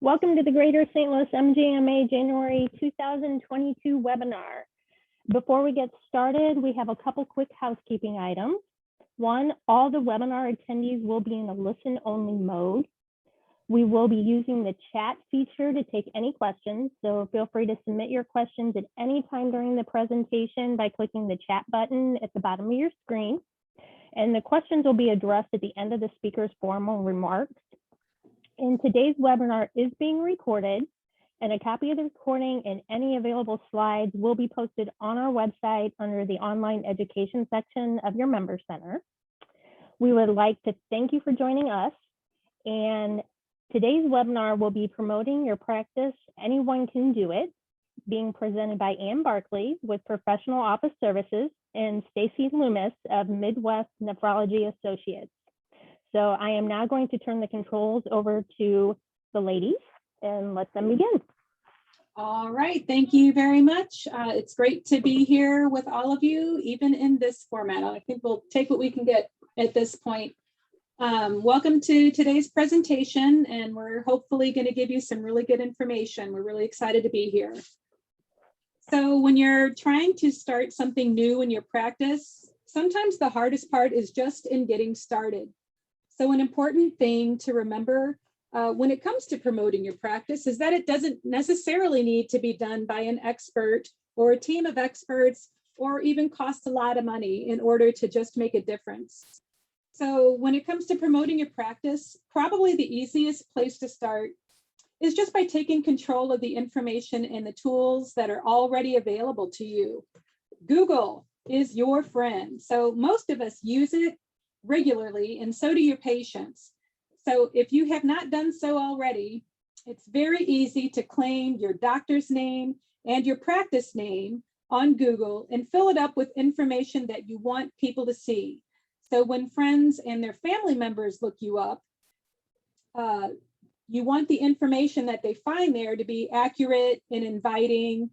Welcome to the Greater St. Louis MGMA January 2022 webinar. Before we get started, we have a couple quick housekeeping items. One, all the webinar attendees will be in a listen-only mode. We will be using the chat feature to take any questions, so feel free to submit your questions at any time during the presentation by clicking the chat button at the bottom of your screen. And the questions will be addressed at the end of the speaker's formal remarks. And today's webinar is being recorded, and a copy of the recording and any available slides will be posted on our website under the online education section of your member center. We would like to thank you for joining us. And today's webinar will be promoting your practice, Anyone Can Do It, being presented by Ann Barkley with Professional Office Services and Stacy Loomis of Midwest Nephrology Associates. So I am now going to turn the controls over to the ladies and let them begin. All right, thank you very much. It's great to be here with all of you, even in this format. I think we'll take what we can get at this point. Welcome to today's presentation, and we're hopefully going to give you some really good information. We're really excited to be here. So when you're trying to start something new in your practice, sometimes the hardest part is just in getting started. So an important thing to remember when it comes to promoting your practice is that it doesn't necessarily need to be done by an expert or a team of experts or even cost a lot of money in order to just make a difference. So when it comes to promoting your practice, probably the easiest place to start is just by taking control of the information and the tools that are already available to you. Google is your friend. So most of us use it regularly, and so do your patients. So if you have not done so already, it's very easy to claim your doctor's name and your practice name on Google and fill it up with information that you want people to see. So when friends and their family members look you up, you want the information that they find there to be accurate and inviting.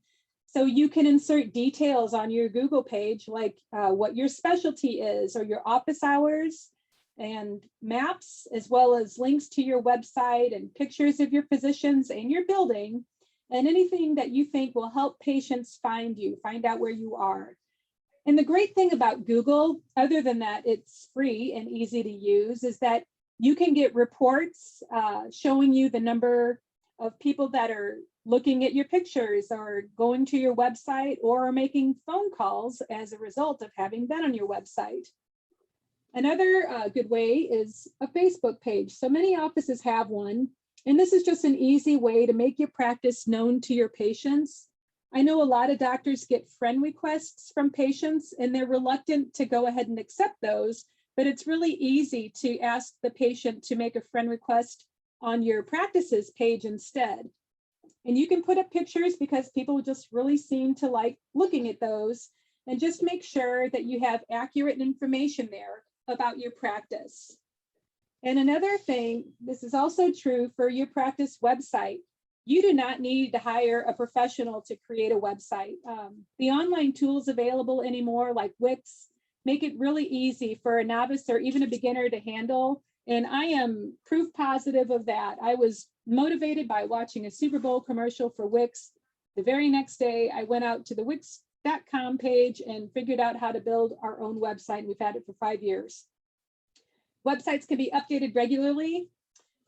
So you can insert details on your Google page, like what your specialty is or your office hours and maps, as well as links to your website and pictures of your physicians and your building, and anything that you think will help patients find you, find out where you are. And the great thing about Google, other than that it's free and easy to use, is that you can get reports showing you the number of people that are looking at your pictures or going to your website or making phone calls as a result of having been on your website. Another good way is a Facebook page. So many offices have one, and this is just an easy way to make your practice known to your patients. I know a lot of doctors get friend requests from patients, and they're reluctant to go ahead and accept those, but it's really easy to ask the patient to make a friend request on your practice's page instead. And you can put up pictures because people just really seem to like looking at those, and just make sure that you have accurate information there about your practice. And another thing, this is also true for your practice website. You do not need to hire a professional to create a website. The online tools available anymore, like Wix, make it really easy for a novice or even a beginner to handle. And I am proof positive of that. I was motivated by watching a Super Bowl commercial for Wix. The very next day, I went out to the Wix.com page and figured out how to build our own website. We've had it for 5 years. Websites can be updated regularly,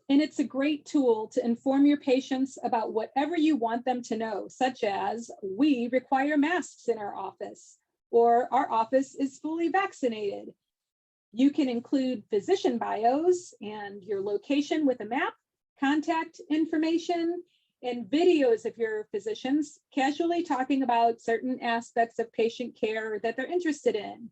and it's a great tool to inform your patients about whatever you want them to know, such as we require masks in our office, or our office is fully vaccinated. You can include physician bios and your location with a map, contact information, and videos of your physicians casually talking about certain aspects of patient care that they're interested in.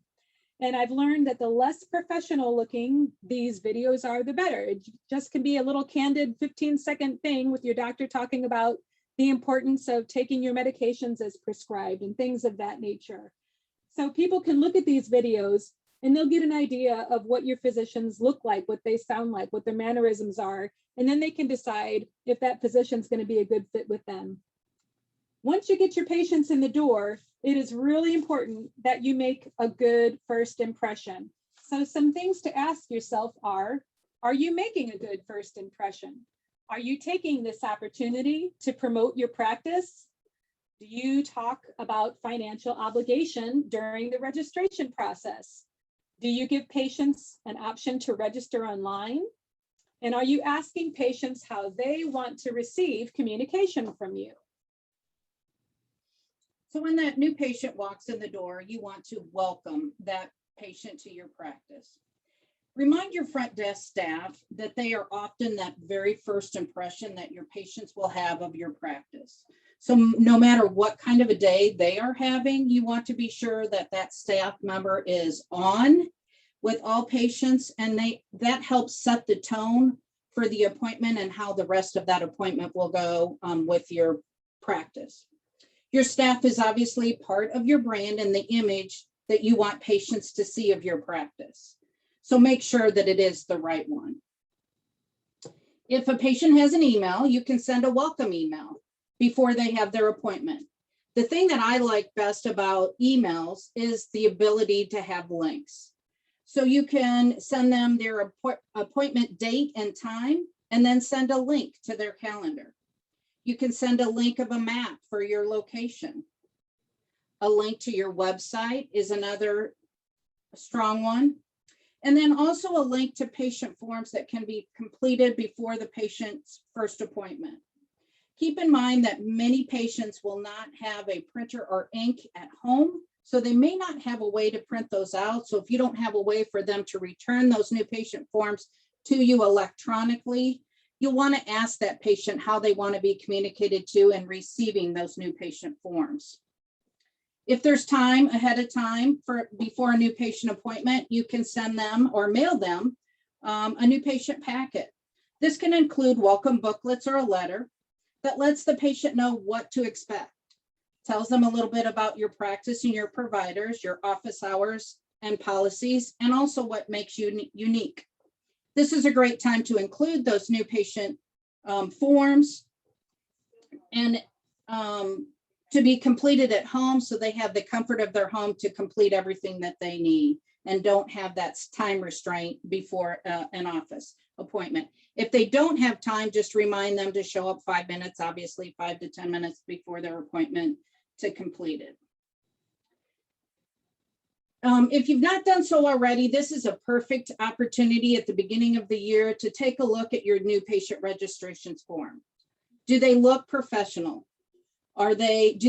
And I've learned that the less professional looking these videos are, the better. It just can be a little candid 15-second thing with your doctor talking about the importance of taking your medications as prescribed and things of that nature. So people can look at these videos and they'll get an idea of what your physicians look like, what they sound like, what their mannerisms are, and then they can decide if that physician's going to be a good fit with them. Once you get your patients in the door, it is really important that you make a good first impression. So some things to ask yourself are you making a good first impression? Are you taking this opportunity to promote your practice? Do you talk about financial obligation during the registration process? Do you give patients an option to register online? And are you asking patients how they want to receive communication from you? So when that new patient walks in the door, you want to welcome that patient to your practice. Remind your front desk staff that they are often that very first impression that your patients will have of your practice. So no matter what kind of a day they are having, you want to be sure that that staff member is on with all patients, and that helps set the tone for the appointment and how the rest of that appointment will go with your practice. Your staff is obviously part of your brand and the image that you want patients to see of your practice. So make sure that it is the right one. If a patient has an email, you can send a welcome email before they have their appointment. The thing that I like best about emails is the ability to have links. So you can send them their appointment date and time, and then send a link to their calendar. You can send a link of a map for your location. A link to your website is another strong one. And then also a link to patient forms that can be completed before the patient's first appointment. Keep in mind that many patients will not have a printer or ink at home, so they may not have a way to print those out. So if you don't have a way for them to return those new patient forms to you electronically, you'll want to ask that patient how they want to be communicated to and receiving those new patient forms. If there's time ahead of time before a new patient appointment, you can send them or mail them a new patient packet. This can include welcome booklets or a letter that lets the patient know what to expect. Tells them a little bit about your practice and your providers, your office hours and policies, and also what makes you unique. This is a great time to include those new patient forms and to be completed at home, so they have the comfort of their home to complete everything that they need and don't have that time restraint before an office appointment. If they don't have time, just remind them to show up 5 minutes, obviously 5 to 10 minutes before their appointment to complete it. If you've not done so already, this is a perfect opportunity at the beginning of the year to take a look at your new patient registrations form. Do they look professional? Do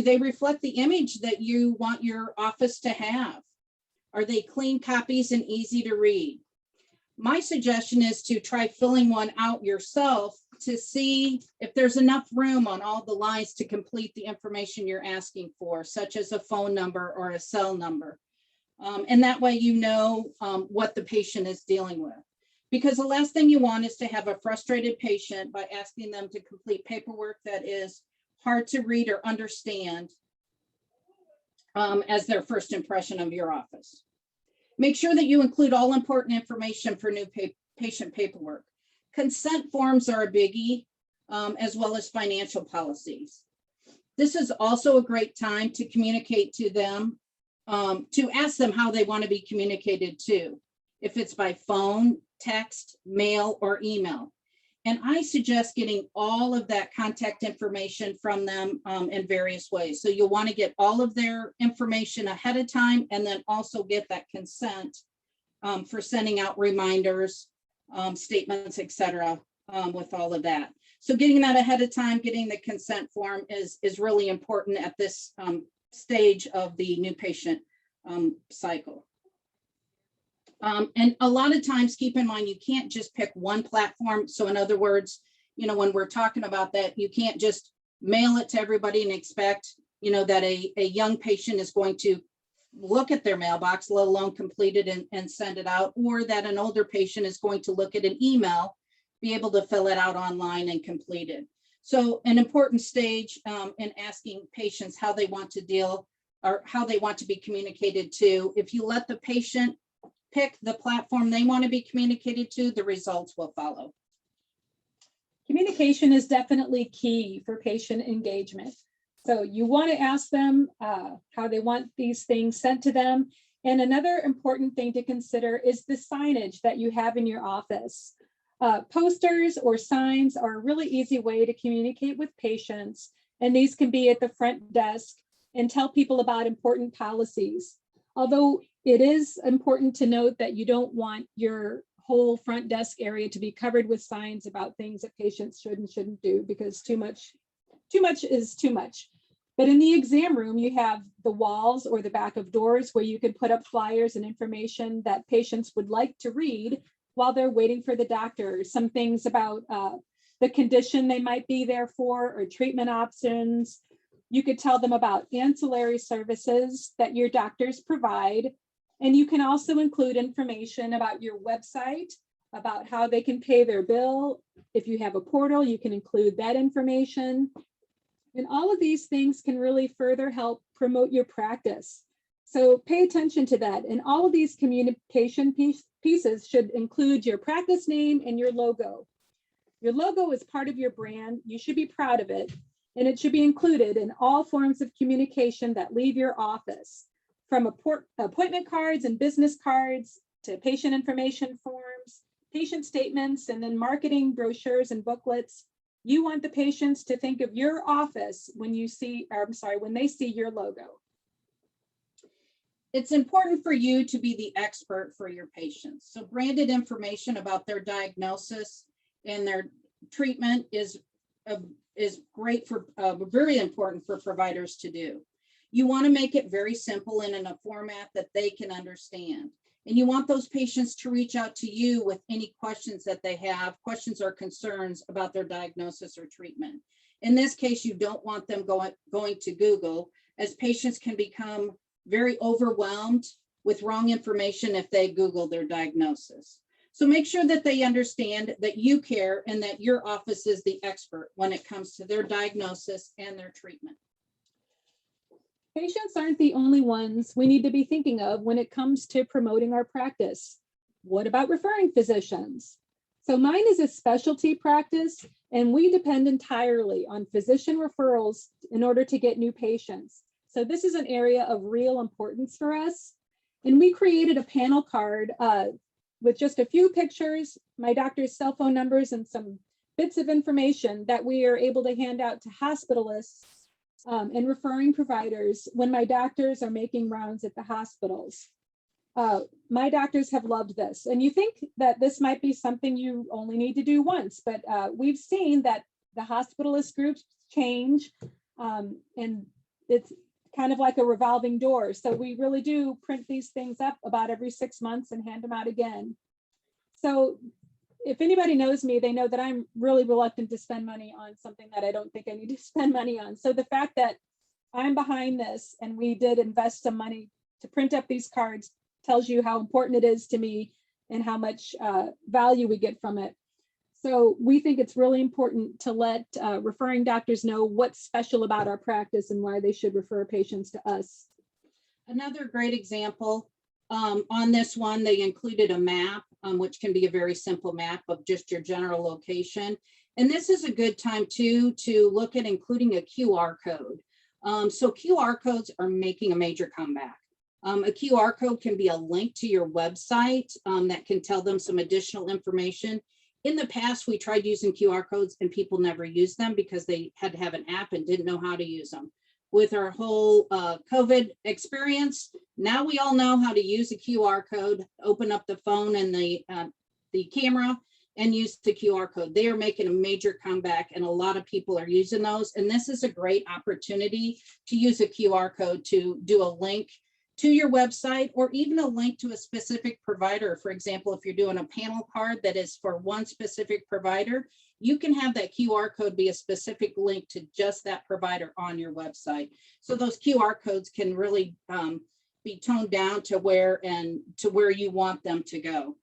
they reflect the image that you want your office to have? Are they clean copies and easy to read? My suggestion is to try filling one out yourself to see if there's enough room on all the lines to complete the information you're asking for, such as a phone number or a cell number. And that way you know what the patient is dealing with. Because the last thing you want is to have a frustrated patient by asking them to complete paperwork that is hard to read or understand as their first impression of your office. Make sure that you include all important information for new patient paperwork. Consent forms are a biggie, as well as financial policies. This is also a great time to communicate to them, to ask them how they want to be communicated to, if it's by phone, text, mail, or email. And I suggest getting all of that contact information from them in various ways. So you'll want to get all of their information ahead of time, and then also get that consent for sending out reminders, statements, etc. With all of that. So getting that ahead of time, getting the consent form is really important at this stage of the new patient cycle. And a lot of times, keep in mind, you can't just pick one platform. So in other words, when we're talking about that, you can't just mail it to everybody and expect, that a young patient is going to look at their mailbox, let alone complete it and send it out, or that an older patient is going to look at an email, be able to fill it out online and complete it. So an important stage in asking patients how they want to deal or how they want to be communicated to. If you let the patient pick the platform they want to be communicated to, the results will follow. Communication is definitely key for patient engagement. So you want to ask them how they want these things sent to them. And another important thing to consider is the signage that you have in your office. Posters or signs are a really easy way to communicate with patients, and these can be at the front desk and tell people about important policies. Although it is important to note that you don't want your whole front desk area to be covered with signs about things that patients should and shouldn't do, because too much is too much. But in the exam room, you have the walls or the back of doors where you can put up flyers and information that patients would like to read while they're waiting for the doctor. Some things about the condition they might be there for, or treatment options. You could tell them about ancillary services that your doctors provide. And you can also include information about your website, about how they can pay their bill. If you have a portal, you can include that information. And all of these things can really further help promote your practice. So pay attention to that. And all of these communication pieces should include your practice name and your logo. Your logo is part of your brand. You should be proud of it. And it should be included in all forms of communication that leave your office, from appointment cards and business cards to patient information forms, patient statements, and then marketing brochures and booklets. You want the patients to think of your office when they see your logo. It's important for you to be the expert for your patients. So branded information about their diagnosis and their treatment is great for, very important for providers to do. You want to make it very simple and in a format that they can understand. And you want those patients to reach out to you with any questions that they have, questions or concerns about their diagnosis or treatment. In this case, you don't want them going to Google, as patients can become very overwhelmed with wrong information if they Google their diagnosis. So make sure that they understand that you care and that your office is the expert when it comes to their diagnosis and their treatment. Patients aren't the only ones we need to be thinking of when it comes to promoting our practice. What about referring physicians? So mine is a specialty practice, and we depend entirely on physician referrals in order to get new patients. So this is an area of real importance for us. And we created a panel card with just a few pictures, my doctor's cell phone numbers, and some bits of information that we are able to hand out to hospitalists and referring providers when my doctors are making rounds at the hospitals. My doctors have loved this. And you think that this might be something you only need to do once, but we've seen that the hospitalist groups change, and it's kind of like a revolving door. So we really do print these things up about every 6 months and hand them out again. So if anybody knows me, they know that I'm really reluctant to spend money on something that I don't think I need to spend money on. So the fact that I'm behind this and we did invest some money to print up these cards tells you how important it is to me and how much value we get from it. So we think it's really important to let referring doctors know what's special about our practice and why they should refer patients to us. Another great example, on this one, they included a map, which can be a very simple map of just your general location. And this is a good time too to look at including a QR code. So QR codes are making a major comeback. A QR code can be a link to your website that can tell them some additional information. In the past, we tried using QR codes and people never used them because they had to have an app and didn't know how to use them. With our whole COVID experience, now we all know how to use a QR code, open up the phone and the camera and use the QR code. They are making a major comeback and a lot of people are using those. And this is a great opportunity to use a QR code to do a link to your website, or even a link to a specific provider. For example, if you're doing a panel card that is for one specific provider, you can have that QR code be a specific link to just that provider on your website. So those QR codes can really be toned down to where you want them to go.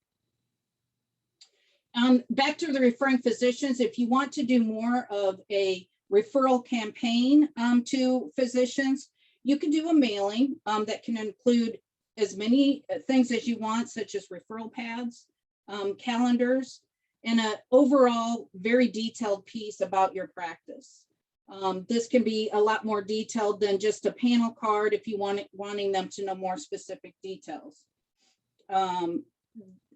Back to the referring physicians, if you want to do more of a referral campaign to physicians, you can do a mailing that can include as many things as you want, such as referral pads, calendars, and an overall very detailed piece about your practice. This can be a lot more detailed than just a panel card if you wanting them to know more specific details.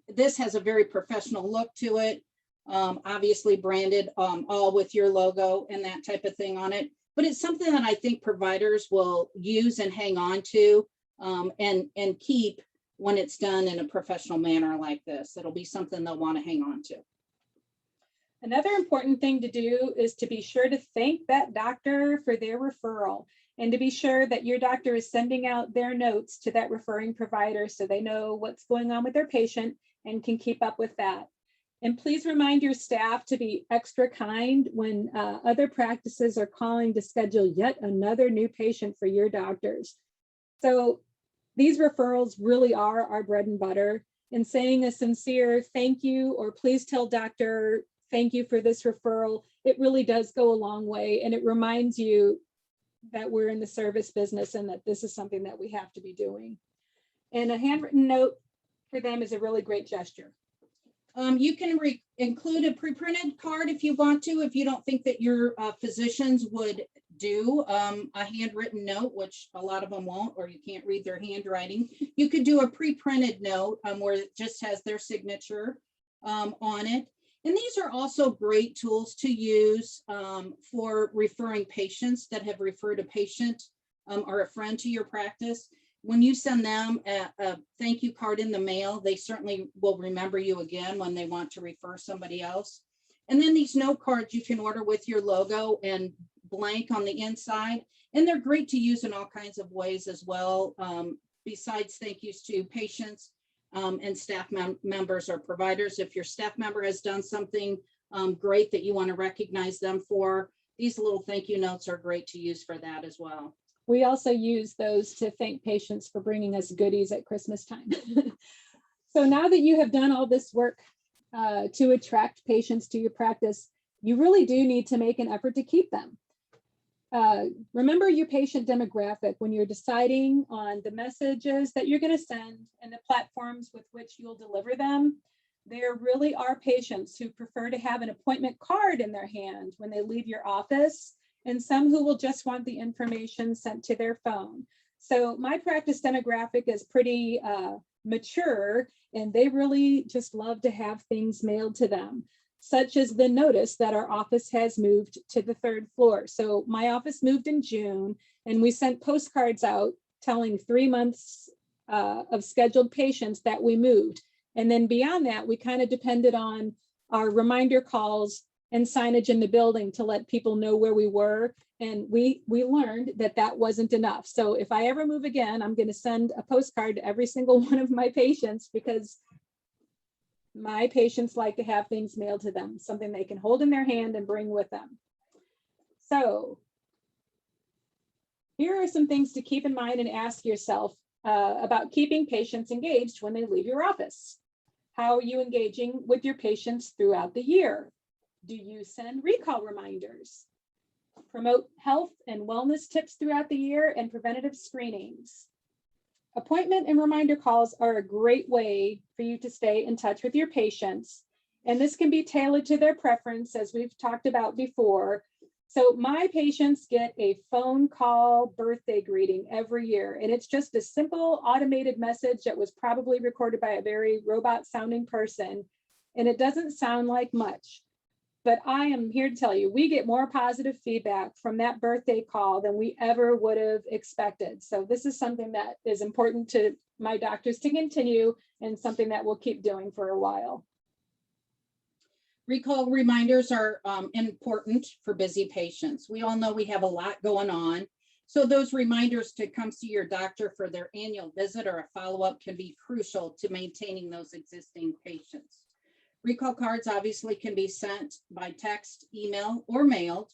This has a very professional look to it. obviously branded, all with your logo and that type of thing on it. But it's something that I think providers will use and hang on to, and keep when it's done in a professional manner like this. It'll be something they'll want to hang on to. Another important thing to do is to be sure to thank that doctor for their referral, and to be sure that your doctor is sending out their notes to that referring provider so they know what's going on with their patient and can keep up with that. And please remind your staff to be extra kind when other practices are calling to schedule yet another new patient for your doctors. So these referrals really are our bread and butter, and saying a sincere thank you, or please tell doctor, thank you for this referral, it really does go a long way. And it reminds you that we're in the service business and that this is something that we have to be doing. And a handwritten note for them is a really great gesture. You can include a pre-printed card if you want to, if you don't think that your physicians would do a handwritten note, which a lot of them won't, or you can't read their handwriting. You could do a pre-printed note where it just has their signature on it. And these are also great tools to use for referring patients that have referred a patient or a friend to your practice. When you send them a thank you card in the mail, they certainly will remember you again when they want to refer somebody else. And then these note cards you can order with your logo and blank on the inside. And they're great to use in all kinds of ways as well, besides thank yous to patients and staff members or providers. If your staff member has done something great that you want to recognize them for, these little thank you notes are great to use for that as well. We also use those to thank patients for bringing us goodies at Christmas time. So now that you have done all this work to attract patients to your practice, you really do need to make an effort to keep them. Remember your patient demographic when you're deciding on the messages that you're going to send and the platforms with which you'll deliver them. There really are patients who prefer to have an appointment card in their hand when they leave your office, and some who will just want the information sent to their phone. So my practice demographic is pretty mature, and they really just love to have things mailed to them, such as the notice that our office has moved to the 3rd floor. So my office moved in June, and we sent postcards out telling 3 months of scheduled patients that we moved. And then beyond that, we kind of depended on our reminder calls and signage in the building to let people know where we were. And we learned that that wasn't enough. So if I ever move again, I'm going to send a postcard to every single one of my patients, because my patients like to have things mailed to them, something they can hold in their hand and bring with them. So here are some things to keep in mind and ask yourself about keeping patients engaged when they leave your office. How are you engaging with your patients throughout the year? Do you send recall reminders? Promote health and wellness tips throughout the year and preventative screenings. Appointment and reminder calls are a great way for you to stay in touch with your patients. And this can be tailored to their preference, as we've talked about before. So my patients get a phone call birthday greeting every year. And it's just a simple automated message that was probably recorded by a very robot sounding person. And it doesn't sound like much. But I am here to tell you, we get more positive feedback from that birthday call than we ever would have expected. So this is something that is important to my doctors to continue, and something that we'll keep doing for a while. Recall reminders are important for busy patients. We all know we have a lot going on. So those reminders to come see your doctor for their annual visit or a follow-up can be crucial to maintaining those existing patients. Recall cards obviously can be sent by text, email, or mailed,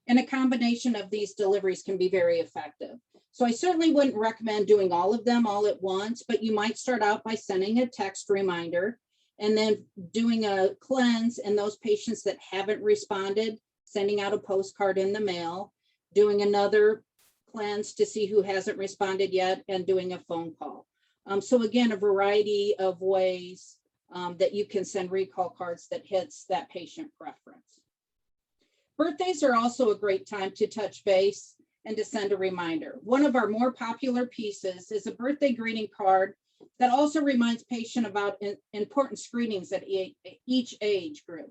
and a combination of these deliveries can be very effective. So I certainly wouldn't recommend doing all of them all at once, but you might start out by sending a text reminder and then doing a cleanse, and those patients that haven't responded, sending out a postcard in the mail, doing another cleanse to see who hasn't responded yet, and doing a phone call. So again, a variety of ways that you can send recall cards that hits that patient preference. Birthdays are also a great time to touch base and to send a reminder. One of our more popular pieces is a birthday greeting card that also reminds patient about important screenings at each age group.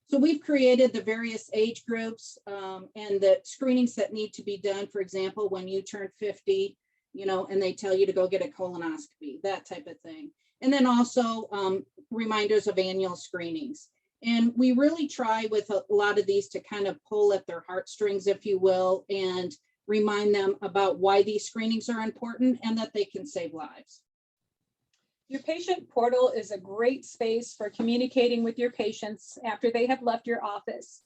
So we've created the various age groups and the screenings that need to be done. For example, when you turn 50, you know, and they tell you to go get a colonoscopy, that type of thing. And then also reminders of annual screenings. And we really try with a lot of these to kind of pull at their heartstrings, if you will, and remind them about why these screenings are important and that they can save lives. Your patient portal is a great space for communicating with your patients after they have left your office.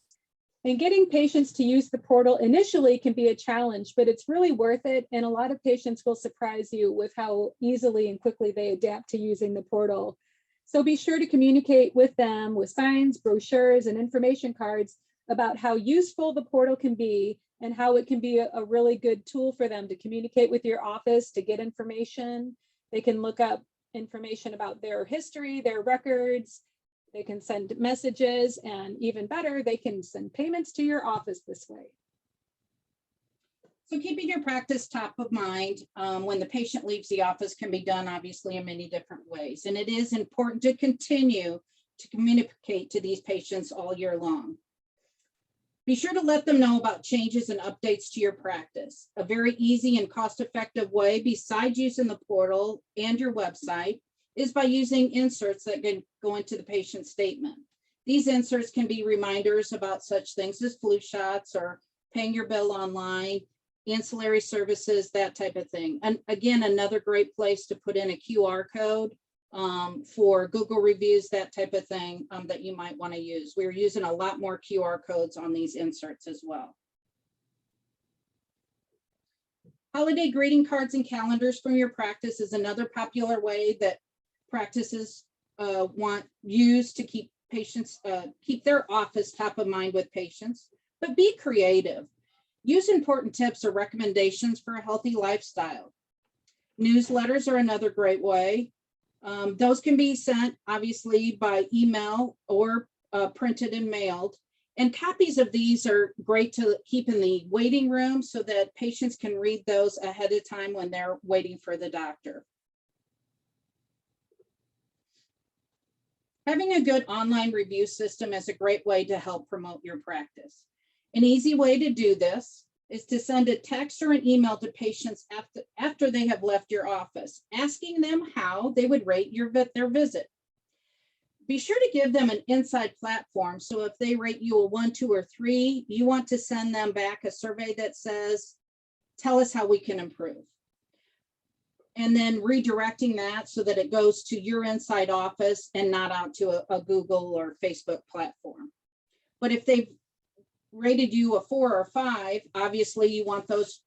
And getting patients to use the portal initially can be a challenge, but it's really worth it. And a lot of patients will surprise you with how easily and quickly they adapt to using the portal. So be sure to communicate with them with signs, brochures, and information cards about how useful the portal can be and how it can be a really good tool for them to communicate with your office, to get information. They can look up information about their history, their records. They can send messages, and even better, they can send payments to your office this way. So keeping your practice top of mind when the patient leaves the office can be done obviously in many different ways. And it is important to continue to communicate to these patients all year long. Be sure to let them know about changes and updates to your practice. A very easy and cost-effective way, besides using the portal and your website, is by using inserts that can go into the patient statement. These inserts can be reminders about such things as flu shots or paying your bill online, ancillary services, that type of thing. And again, another great place to put in a QR code for Google reviews, that type of thing that you might want to use. We're using a lot more QR codes on these inserts as well. Holiday greeting cards and calendars from your practice is another popular way that practices use to keep patients, keep their office top of mind with patients, but be creative. Use important tips or recommendations for a healthy lifestyle. Newsletters are another great way. Those can be sent obviously by email or printed and mailed. And copies of these are great to keep in the waiting room so that patients can read those ahead of time when they're waiting for the doctor. Having a good online review system is a great way to help promote your practice. An easy way to do this is to send a text or an email to patients after they have left your office, asking them how they would rate their visit. Be sure to give them an inside platform. So if they rate you a 1, 2, or 3, you want to send them back a survey that says, tell us how we can improve. And then redirecting that so that it goes to your inside office and not out to a Google or Facebook platform. But if they've rated you a 4 or 5, obviously you want those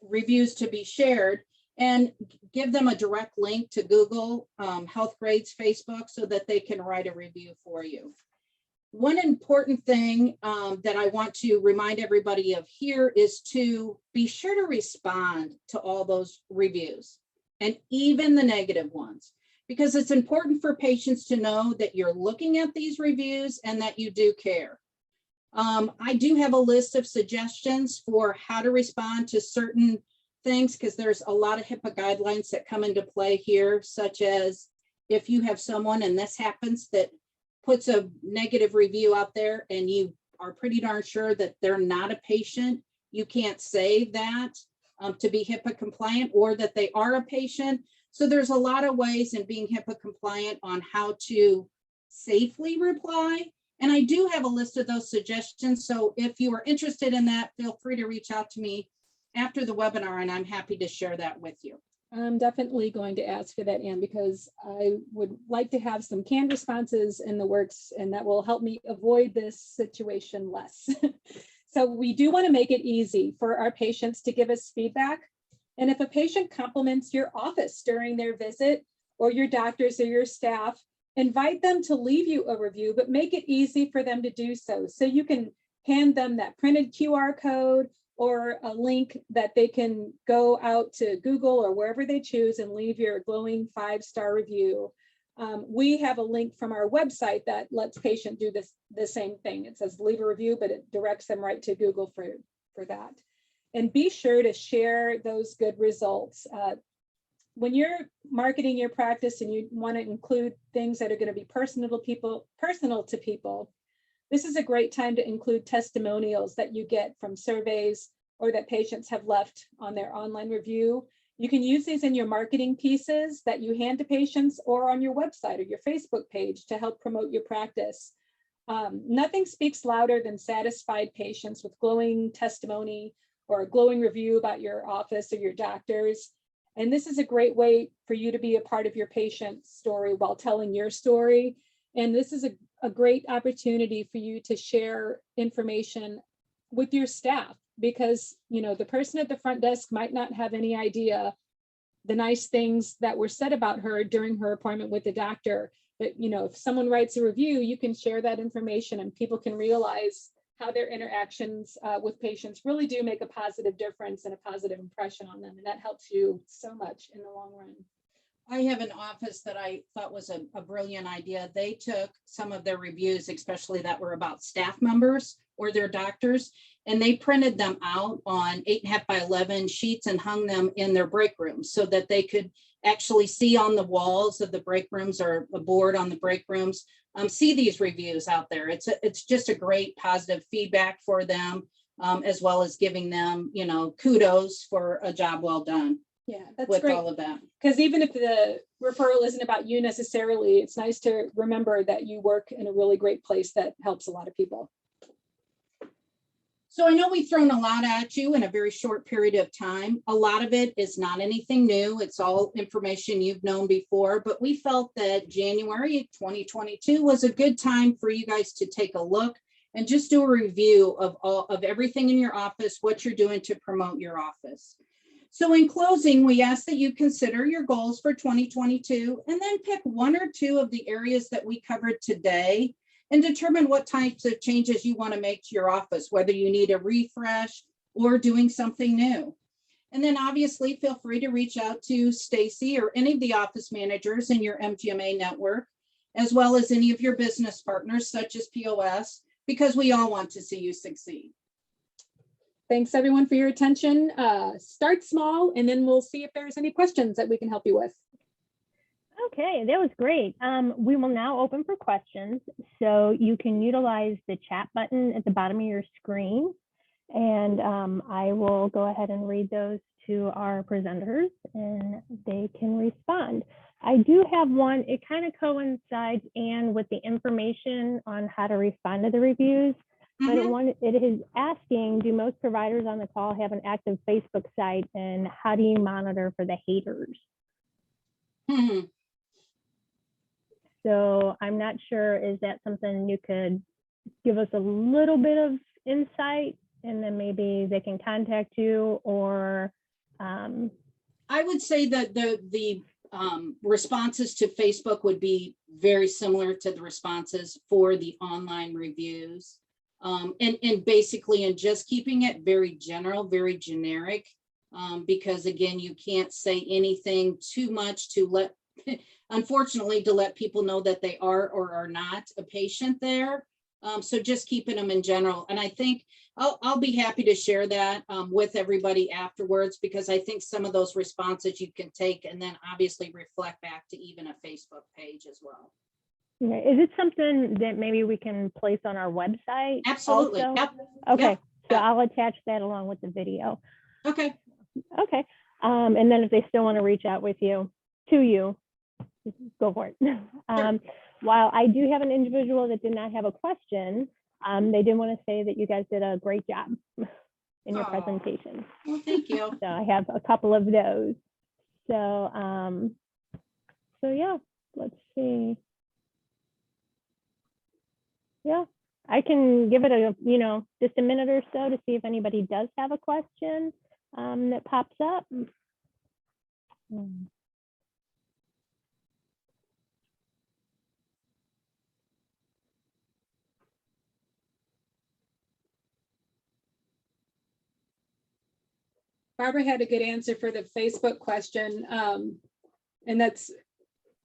reviews to be shared, and give them a direct link to Google Health Grades Facebook so that they can write a review for you. One important thing that I want to remind everybody of here is to be sure to respond to all those reviews, and even the negative ones, because it's important for patients to know that you're looking at these reviews and that you do care. I do have a list of suggestions for how to respond to certain things, because there's a lot of HIPAA guidelines that come into play here, such as if you have someone, and this happens, that puts a negative review out there and you are pretty darn sure that they're not a patient, you can't say that to be HIPAA compliant, or that they are a patient. So there's a lot of ways in being HIPAA compliant on how to safely reply. And I do have a list of those suggestions. So if you are interested in that, feel free to reach out to me after the webinar, and I'm happy to share that with you. I'm definitely going to ask for that, Anne, because I would like to have some canned responses in the works, and that will help me avoid this situation less. So we do want to make it easy for our patients to give us feedback. And if a patient compliments your office during their visit, or your doctors or your staff, invite them to leave you a review, but make it easy for them to do so. So you can hand them that printed QR code or a link that they can go out to Google or wherever they choose and leave your glowing 5-star review. We have a link from our website that lets patients do the same thing. It says leave a review, but it directs them right to Google for that. And be sure to share those good results. When you're marketing your practice and you want to include things that are going to be personal to people, This is a great time to include testimonials that you get from surveys or that patients have left on their online review. You can use these in your marketing pieces that you hand to patients or on your website or your Facebook page to help promote your practice. Nothing speaks louder than satisfied patients with glowing testimony or a glowing review about your office or your doctors. And this is a great way for you to be a part of your patient's story while telling your story. And this is a great opportunity for you to share information with your staff, because the person at the front desk might not have any idea the nice things that were said about her during her appointment with the doctor. But if someone writes a review, you can share that information and people can realize how their interactions with patients really do make a positive difference and a positive impression on them. And that helps you so much in the long run. I have an office that I thought was a brilliant idea. They took some of their reviews, especially that were about staff members or their doctors, and they printed them out on 8.5 by 11 sheets and hung them in their break rooms so that they could actually see on the walls of the break rooms or a board on the break rooms, see these reviews out there. It's just a great positive feedback for them, as well as giving them, kudos for a job well done. Yeah, that's with great. all of that. Because even if the referral isn't about you necessarily, it's nice to remember that you work in a really great place that helps a lot of people. So I know we've thrown a lot at you in a very short period of time. A lot of it is not anything new. It's all information you've known before, but we felt that January 2022 was a good time for you guys to take a look and just do a review of everything in your office, what you're doing to promote your office. So in closing, we ask that you consider your goals for 2022 and then pick one or two of the areas that we covered today and determine what types of changes you want to make to your office, whether you need a refresh or doing something new. And then obviously feel free to reach out to Stacy or any of the office managers in your MGMA network, as well as any of your business partners such as POS, because we all want to see you succeed. Thanks everyone for your attention. Start small and then we'll see if there's any questions that we can help you with. Okay, that was great. We will now open for questions. So you can utilize the chat button at the bottom of your screen. And I will go ahead and read those to our presenters and they can respond. I do have one. It kind of coincides, Anne, with the information on how to respond to the reviews. But it is asking, do most providers on the call have an active Facebook site, and how do you monitor for the haters? So I'm not sure, is that something you could give us a little bit of insight and then maybe they can contact you, or? I would say that the responses to Facebook would be very similar to the responses for the online reviews. And basically, and just keeping it very general, very generic, because again, you can't say anything too much to unfortunately, to let people know that they are or are not a patient there. So just keeping them in general. And I think I'll be happy to share that with everybody afterwards, because I think some of those responses you can take and then obviously reflect back to even a Facebook page as well. Okay. Is it something that maybe we can place on our website? Absolutely. Also? Yep. Okay. Yep. So I'll attach that along with the video. Okay. Okay. And then if they still want to reach out with you, go for it. Sure. While I do have an individual that did not have a question, they did want to say that you guys did a great job in your presentation. Well, thank you. So I have a couple of those. So, so yeah, let's see. Yeah, I can give it a, just a minute or so to see if anybody does have a question that pops up. Barbara had a good answer for the Facebook question. And that's,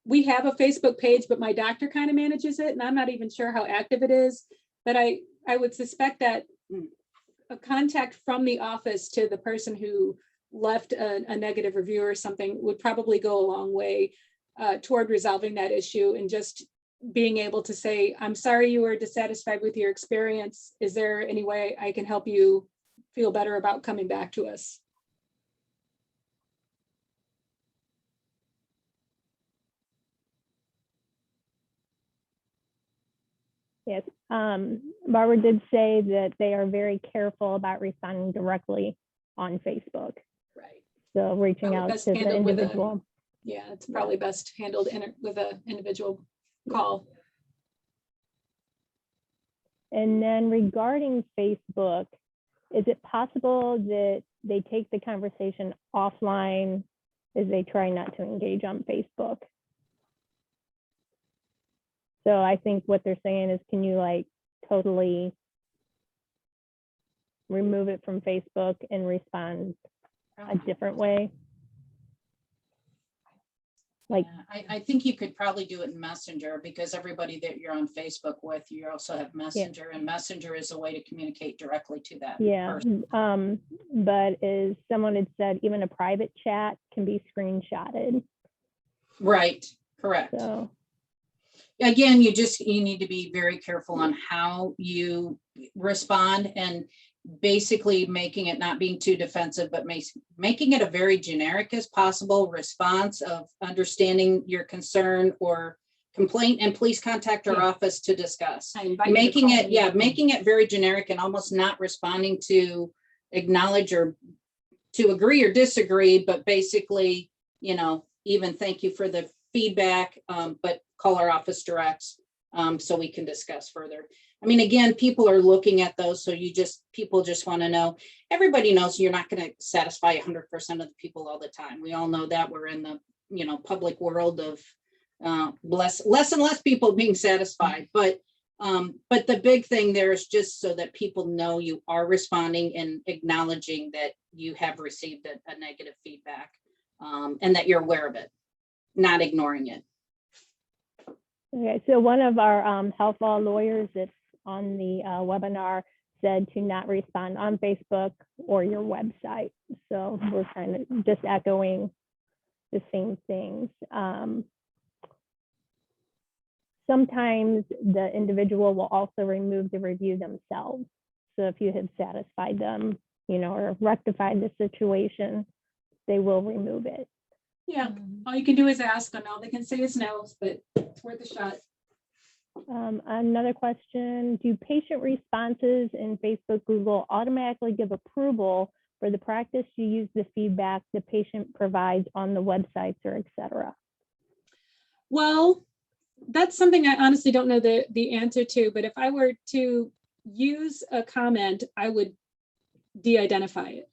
we have a Facebook page, but my doctor kind of manages it and I'm not even sure how active it is. But I would suspect that a contact from the office to the person who left a negative review or something would probably go a long way toward resolving that issue and just being able to say, I'm sorry you were dissatisfied with your experience. Is there any way I can help you feel better about coming back to us? Yes, Barbara did say that they are very careful about responding directly on Facebook. Right. So reaching Probably out best to the handled with a- individual. Yeah, it's probably best handled with an individual call. And then regarding Facebook, is it possible that they take the conversation offline as they try not to engage on Facebook? So I think what they're saying is, can you like totally remove it from Facebook and respond a different way? Like, Yeah, I think you could probably do it in Messenger, because everybody that you're on Facebook with, you also have Messenger, and Messenger is a way to communicate directly to that yeah, person. but as someone had said, even a private chat can be screenshotted. Right, correct. So Again, you need to be very careful on how you respond, and basically making it not being too defensive, but making it a very generic as possible response of understanding your concern or complaint, and please contact our office to discuss. Making it very generic and almost not responding to acknowledge or to agree or disagree, but basically, even thank you for the feedback, but call our office directs so we can discuss further. I mean, again, people are looking at those, so people just want to know. Everybody knows you're not going to satisfy 100% of the people all the time. We all know that. We're in the public world of less and less people being satisfied. But the big thing there is just so that people know you are responding and acknowledging that you have received a negative feedback, and that you're aware of it, not ignoring it. okay, so one of our health law lawyers that's on the webinar said to not respond on Facebook or your website. So we're kind of just echoing the same things. Sometimes the individual will also remove the review themselves. So if you have satisfied them, or rectified the situation, they will remove it. Yeah, all you can do is ask, and all they can say is no, but it's worth a shot. Another question, do patient responses in Facebook, Google automatically give approval for the practice to use the feedback the patient provides on the websites or et cetera? Well, that's something I honestly don't know the answer to, but if I were to use a comment, I would de-identify it.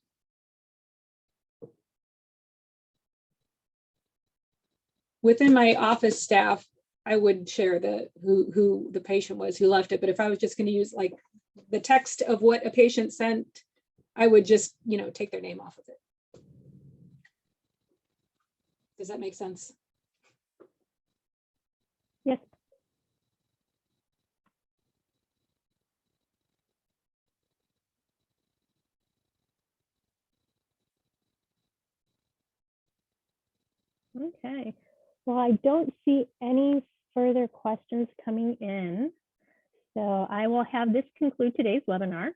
Within my office staff, I would share who the patient was who left it. But if I was just going to use like the text of what a patient sent, I would just, take their name off of it. Does that make sense? Yes. Okay. Well, I don't see any further questions coming in. So I will have this conclude today's webinar.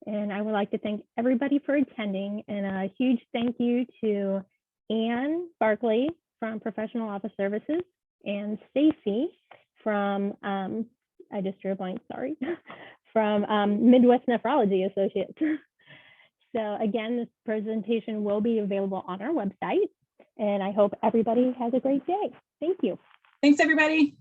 And I would like to thank everybody for attending, and a huge thank you to Anne Barkley from Professional Office Services and Stacy from, I just drew a blank, sorry, from Midwest Nephrology Associates. So again, this presentation will be available on our website, and I hope everybody has a great day. Thank you. Thanks, everybody.